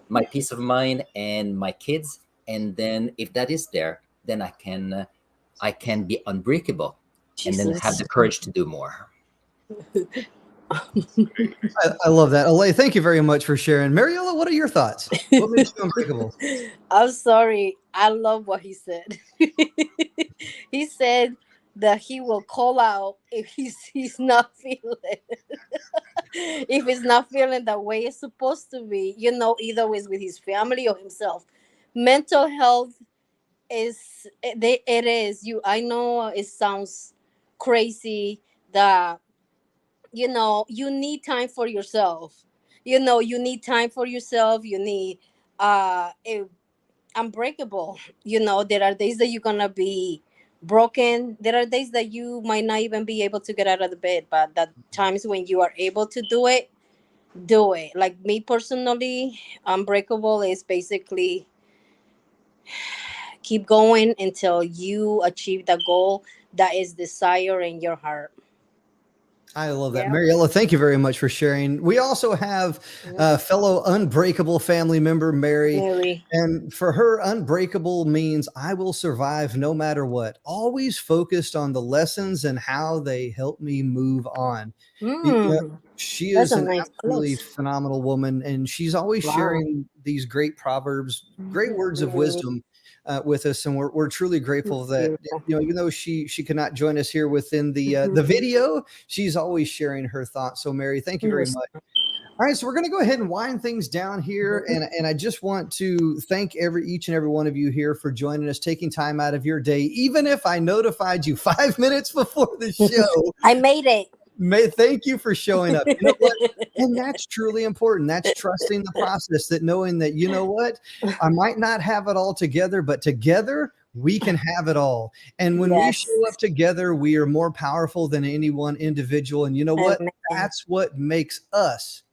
my peace of mind and my kids. And then if that is there, then I can be unbreakable and then have Jesus. the courage to do more. I love that. Alay, thank you very much for sharing. Mariella, what are your thoughts? What makes you unbreakable? I'm sorry. I love what he said. He said that he will call out if he's not feeling if he's not feeling the way it's supposed to be, either way with his family or himself. Mental health it is you. I know it sounds crazy that you need time for yourself. you know, you need time for yourself. You need unbreakable. You know, there are days that you're gonna be broken. There are days that you might not even be able to get out of the bed, but the times when you are able to do it, do it. Like me personally, unbreakable is basically keep going until you achieve the goal that is desire in your heart. I love that. Yeah. Mariella, thank you very much for sharing. We also have fellow Unbreakable family member, Mary. Mary. And for her, unbreakable means I will survive no matter what. Always focused on the lessons and how they help me move on. You know, Mm, she that's is a an nice absolutely close. phenomenal woman, and she's always Wow. sharing these great proverbs, great words of wisdom with us. And we're truly grateful that, Beautiful. you know, even though she cannot join us here within the video, she's always sharing her thoughts. So Mary, thank you very Yes. much. All right, so we're going to go ahead and wind things down here, and I just want to thank each and every one of you here for joining us, taking time out of your day, even if I notified you 5 minutes before the show. I made it. Thank you for showing up. You know what? And that's truly important. That's trusting the process, that knowing that, you know what, I might not have it all together, but together we can have it all. And when we Yes. show up together, we are more powerful than any one individual. And you know what? Amen. That's what makes us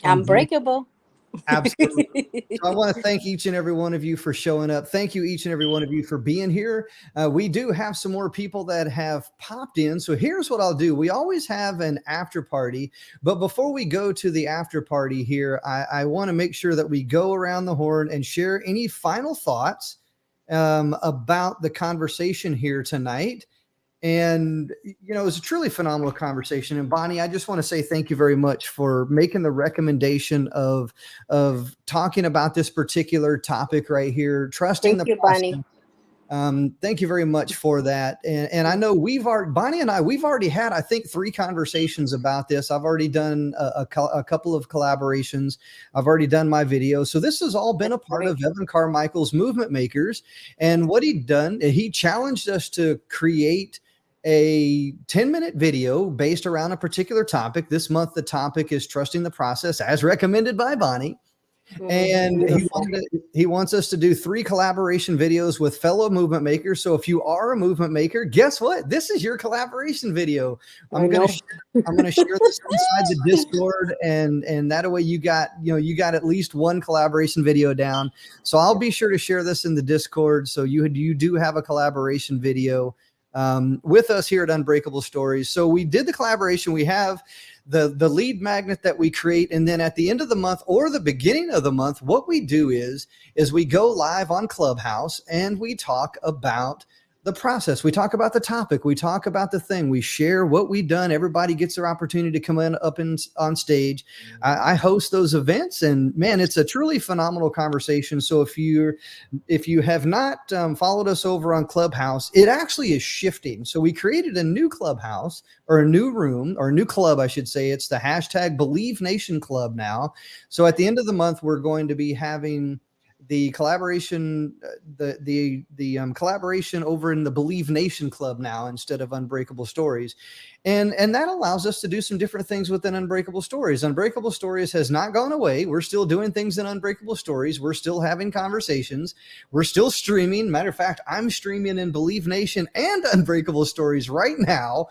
Unbreakable. Absolutely. So I want to thank each and every one of you for showing up. Thank you, each and every one of you, for being here. We do have some more people that have popped in. So here's what I'll do. We always have an after party, but before we go to the after party here, I want to make sure that we go around the horn and share any final thoughts about the conversation here tonight. And, you know, it was a truly phenomenal conversation. And Bonnie, I just want to say thank you very much for making the recommendation of talking about this particular topic right here, trusting Thank the you, process. Bonnie. Thank you very much for that. And I know Bonnie and I, we've already had, I think, 3 conversations about this. I've already done a couple of collaborations. I've already done my video. So this has all been a part of Evan Carmichael's Movement Makers. And what he'd done, he challenged us to create a 10-minute video based around a particular topic. This month, the topic is trusting the process, as recommended by Bonnie. And he wants us to do 3 collaboration videos with fellow movement makers. So if you are a movement maker, guess what? This is your collaboration video. I'm going to share this inside the Discord, and that way you got at least 1 collaboration video down. So I'll be sure to share this in the Discord. So you do have a collaboration video with us here at Unbreakable Stories. So we did the collaboration. We have the lead magnet that we create, and then at the end of the month or the beginning of the month, what we do is we go live on Clubhouse and we talk about the process. We talk about the topic. We talk about the thing. We share what we've done. Everybody gets their opportunity to come on stage. I host those events, and man, it's a truly phenomenal conversation. So if you have not followed us over on Clubhouse, it actually is shifting. So we created a new Clubhouse, or a new room, or a new club, I should say. It's the hashtag Believe Nation Club now. So at the end of the month, we're going to be having the collaboration, collaboration over in the Believe Nation Club now, instead of Unbreakable Stories. And that allows us to do some different things within Unbreakable Stories. Unbreakable Stories has not gone away. We're still doing things in Unbreakable Stories. We're still having conversations. We're still streaming. Matter of fact, I'm streaming in Believe Nation and Unbreakable Stories right now.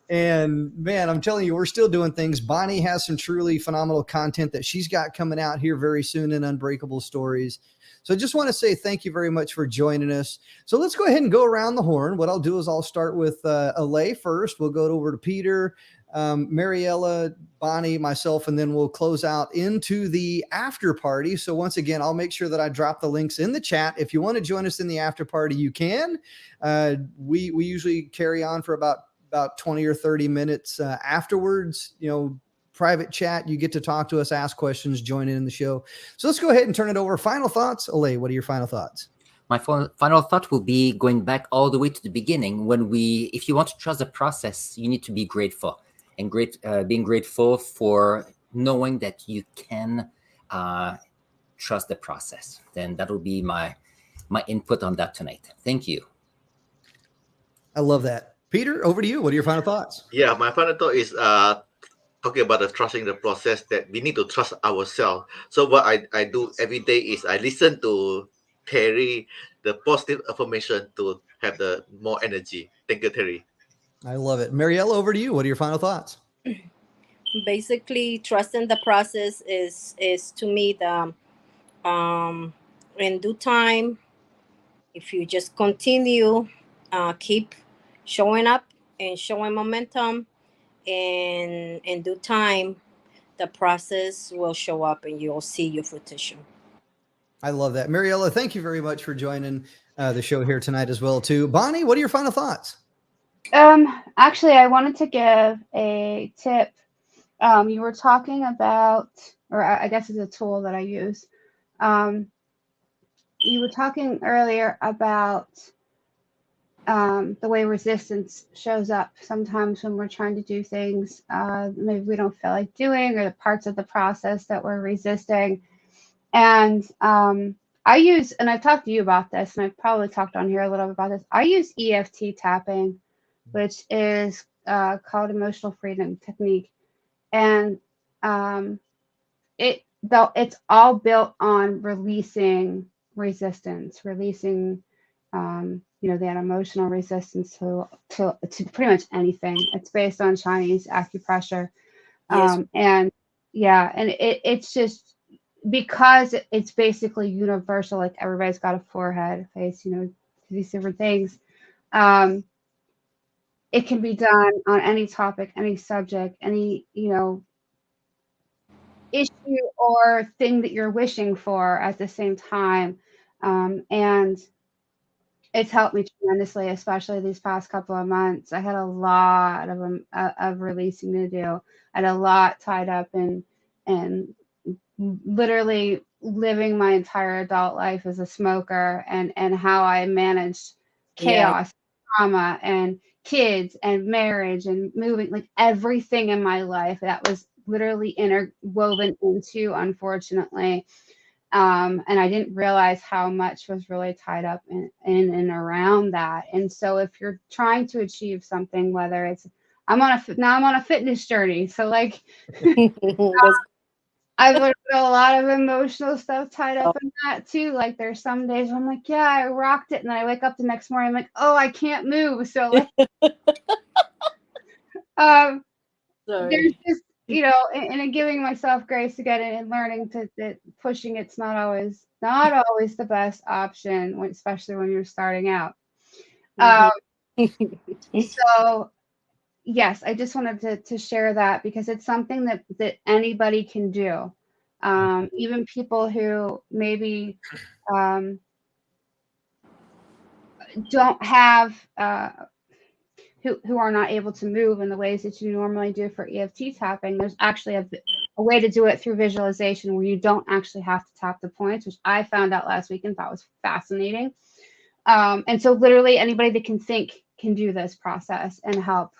And man, I'm telling you, we're still doing things. Bonnie has some truly phenomenal content that she's got coming out here very soon in Unbreakable Stories. So I just want to say thank you very much for joining us. So let's go ahead and go around the horn. What I'll do is I'll start with Alay first. We'll go over to Peter, Mariella, Bonnie, myself, and then we'll close out into the after party. So once again, I'll make sure that I drop the links in the chat. If you want to join us in the after party, you can. We usually carry on for about 20 or 30 minutes afterwards, private chat. You get to talk to us, ask questions, join in the show. So let's go ahead and turn it over. Final thoughts. Alay, what are your final thoughts? My final thought will be going back all the way to the beginning. If you want to trust the process, you need to be grateful, and being grateful for knowing that you can trust the process. Then that will be my input on that tonight. Thank you. I love that. Peter, over to you. What are your final thoughts? Yeah, my final thought is talking about the trusting the process, that we need to trust ourselves. So what I do every day is I listen to Terry, the positive affirmation to have the more energy. Thank you, Terry. I love it. Mariella, over to you. What are your final thoughts? Basically, trusting the process is to me the in due time. If you just continue, keep showing up and showing momentum, and in due time, the process will show up and you'll see your fruition. I love that. Mariella, thank you very much for joining the show here tonight as well, too. Bonnie, what are your final thoughts? Actually, I wanted to give a tip. You were talking about, or I guess it's a tool that I use. You were talking earlier about the way resistance shows up sometimes when we're trying to do things maybe we don't feel like doing, or the parts of the process that we're resisting. And I use, and I've talked to you about this, and I've probably talked on here a little bit about this. I use EFT tapping, which is called emotional freedom technique. And it's all built on releasing resistance, releasing that emotional resistance to pretty much anything. It's based on Chinese acupressure. Yes. And it's just because it's basically universal, like everybody's got a forehead, face, these different things. It can be done on any topic, any subject, any, issue or thing that you're wishing for at the same time. And it's helped me tremendously, especially these past couple of months. I had a lot of releasing to do. I had a lot tied up in literally living my entire adult life as a smoker, and how I managed chaos, trauma, and kids and marriage and moving, like everything in my life that was literally interwoven into, unfortunately. And I didn't realize how much was really tied up in and around that. And so if you're trying to achieve something, whether it's I'm on a fitness journey, so like I've got a lot of emotional stuff tied up in that too. Like there's some days where I'm like, yeah, I rocked it, and then I wake up the next morning, I'm like, oh, I can't move. So like, there's just, and giving myself grace to get it, and learning that pushing it's not always the best option, especially when you're starting out. So yes, I just wanted to share that, because it's something that anybody can do. Even people who maybe don't have who are not able to move in the ways that you normally do for EFT tapping. There's actually a way to do it through visualization, where you don't actually have to tap the points, which I found out last week and thought was fascinating. And so literally anybody that can think can do this process and help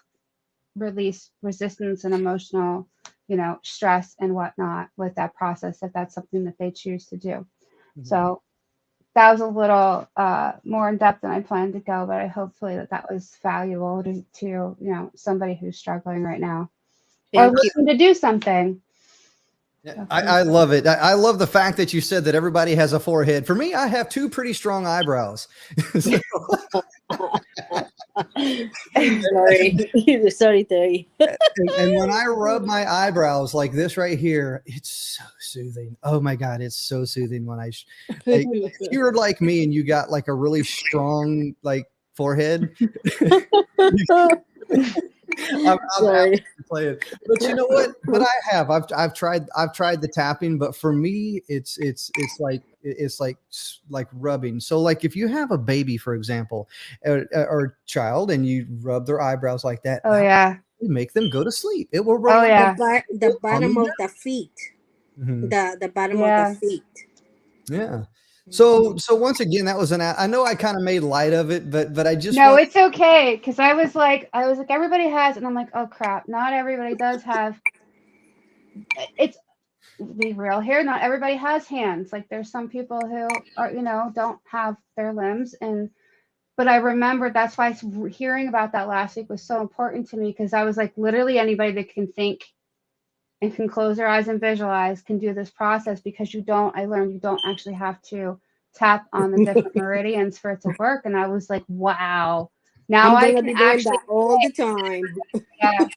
release resistance and emotional, stress and whatnot with that process, if that's something that they choose to do. Mm-hmm. So that was a little more in depth than I planned to go, but I hopefully that was valuable to somebody who's struggling right now or looking to do something. Yeah, I love it. I love the fact that you said that everybody has a forehead. For me, I have two pretty strong eyebrows. Sorry, Terry. And when I rub my eyebrows like this right here, it's so soothing. Oh my God, it's so soothing when if you're like me and you got like a really strong forehead. I'm happy to play it, but you know what? But I've tried the tapping, but for me, it's like rubbing. So like if you have a baby, for example, or child, and you rub their eyebrows like that, you make them go to sleep. It will rub the bottom of the feet, mm-hmm. the bottom of the feet. Yeah. So once again, that was I know I kind of made light of it, but I just it's okay, because I was like everybody has, and I'm like, oh crap, not everybody does have. It's be real here, not everybody has hands. Like there's some people who are don't have their limbs, but I remember that's why hearing about that last week was so important to me, because I was like, literally anybody that can think and can close their eyes and visualize can do this process, because I learned you don't actually have to tap on the different meridians for it to work. And I was like, wow, now I'm I gonna can be doing actually, that all the time. yeah,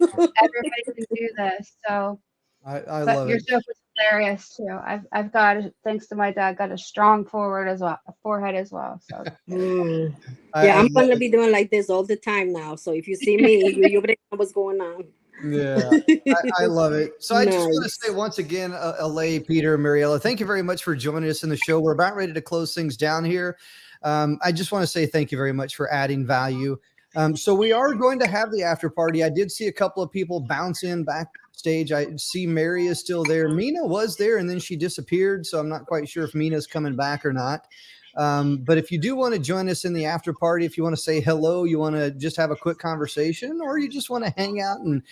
everybody can do this. So, I but love your it. stuff was hilarious too. I've got, thanks to my dad, got a strong forehead as well. So Mm. I Yeah, I'm love gonna it. be doing like this all the time now. So if you see me, you already know what's going on. Yeah, I love it. So I just want to Nice. say once again, Alay, Peter, and Mariella, thank you very much for joining us in the show. We're about ready to close things down here. I just want to say thank you very much for adding value. So we are going to have the after party. I did see a couple of people bounce in backstage. I see Mary is still there. Mina was there and then she disappeared. So I'm not quite sure if Mina's coming back or not. But if you do want to join us in the after party, if you want to say hello, you want to just have a quick conversation, or you just want to hang out and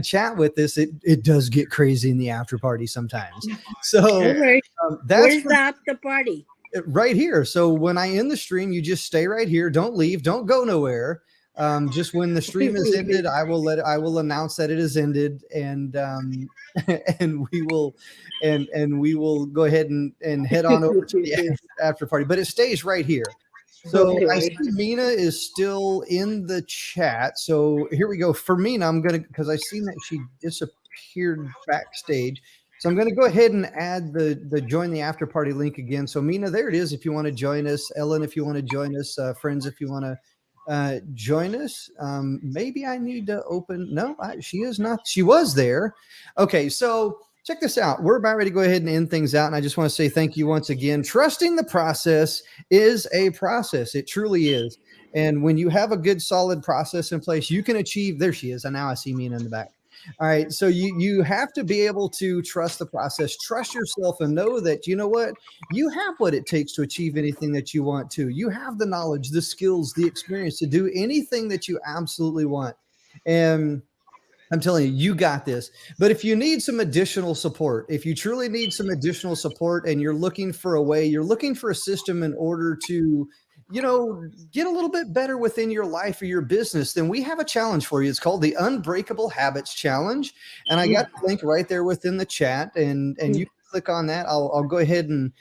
chat with us, it does get crazy in the after party sometimes. So Okay. that's Where's the after party? right here. So when I end the stream, you just stay right here. Don't leave. Don't go nowhere. Just when the stream is ended, I will announce that it is ended, and and we will go ahead and head on over to the after party. But it stays right here. So I see Okay. Mina is still in the chat. So here we go. For Mina, because I seen that she disappeared backstage. So I'm going to go ahead and add the join the after party link again. So Mina, there it is. If you want to join us, Ellen, if you want to join us, friends, if you want to join us. Maybe I need to open. No, she is not. She was there. Okay, so check this out. We're about ready to go ahead and end things out. And I just want to say thank you once again. Trusting the process is a process. It truly is. And when you have a good, solid process in place, you can achieve. There she is. And now I see Mina in the back. All right. So you have to be able to trust the process, trust yourself, and know that, you know what, you have what it takes to achieve anything that you want to. You have the knowledge, the skills, the experience to do anything that you absolutely want. And I'm telling you, you got this. But if you need some additional support, if you truly need some additional support and you're looking for a way, you're looking for a system in order to, get a little bit better within your life or your business, then we have a challenge for you. It's called the Unbreakable Habits Challenge. And I got the link right there within the chat, and you can click on that. I'll go ahead and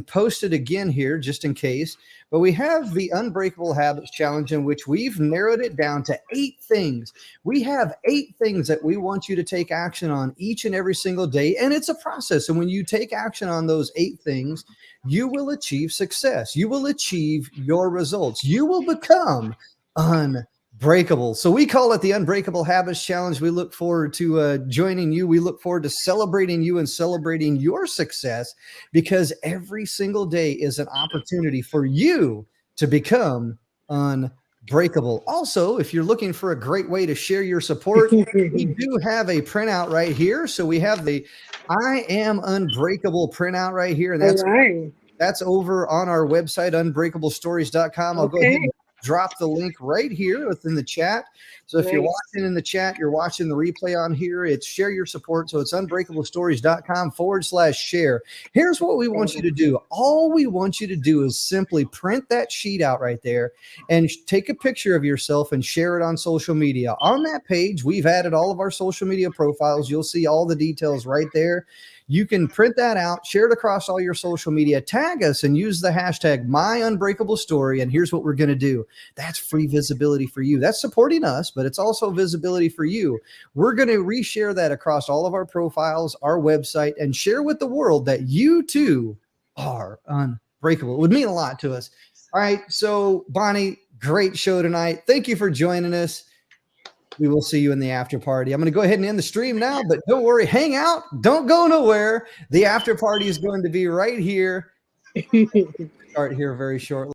post it again here just in case. But we have the Unbreakable Habits Challenge, in which we've narrowed it down to 8 things. We have 8 things that we want you to take action on each and every single day. And it's a process. And when you take action on those 8 things, you will achieve success. You will achieve your results. You will become unbreakable. So we call it the Unbreakable Habits Challenge. We look forward to joining you. We look forward to celebrating you and celebrating your success, because every single day is an opportunity for you to become unbreakable. Also, if you're looking for a great way to share your support, we do have a printout right here. So we have the I Am Unbreakable printout right here. And that's over on our website, unbreakablestories.com. I'll go ahead and drop the link right here within the chat. So if you're watching in the chat, you're watching the replay on here, it's share your support. So it's unbreakablestories.com/share. Here's what we want you to do. All we want you to do is simply print that sheet out right there and take a picture of yourself and share it on social media. On that page, we've added all of our social media profiles. You'll see all the details right there. You can print that out, share it across all your social media, tag us, and use the hashtag #MyUnbreakableStory. And here's what we're going to do. That's free visibility for you. That's supporting us, but it's also visibility for you. We're going to reshare that across all of our profiles, our website, and share with the world that you too are unbreakable. It would mean a lot to us. All right. So, Bonnie, great show tonight. Thank you for joining us. We will see you in the after party. I'm going to go ahead and end the stream now, but don't worry. Hang out. Don't go nowhere. The after party is going to be right here. Start here very shortly.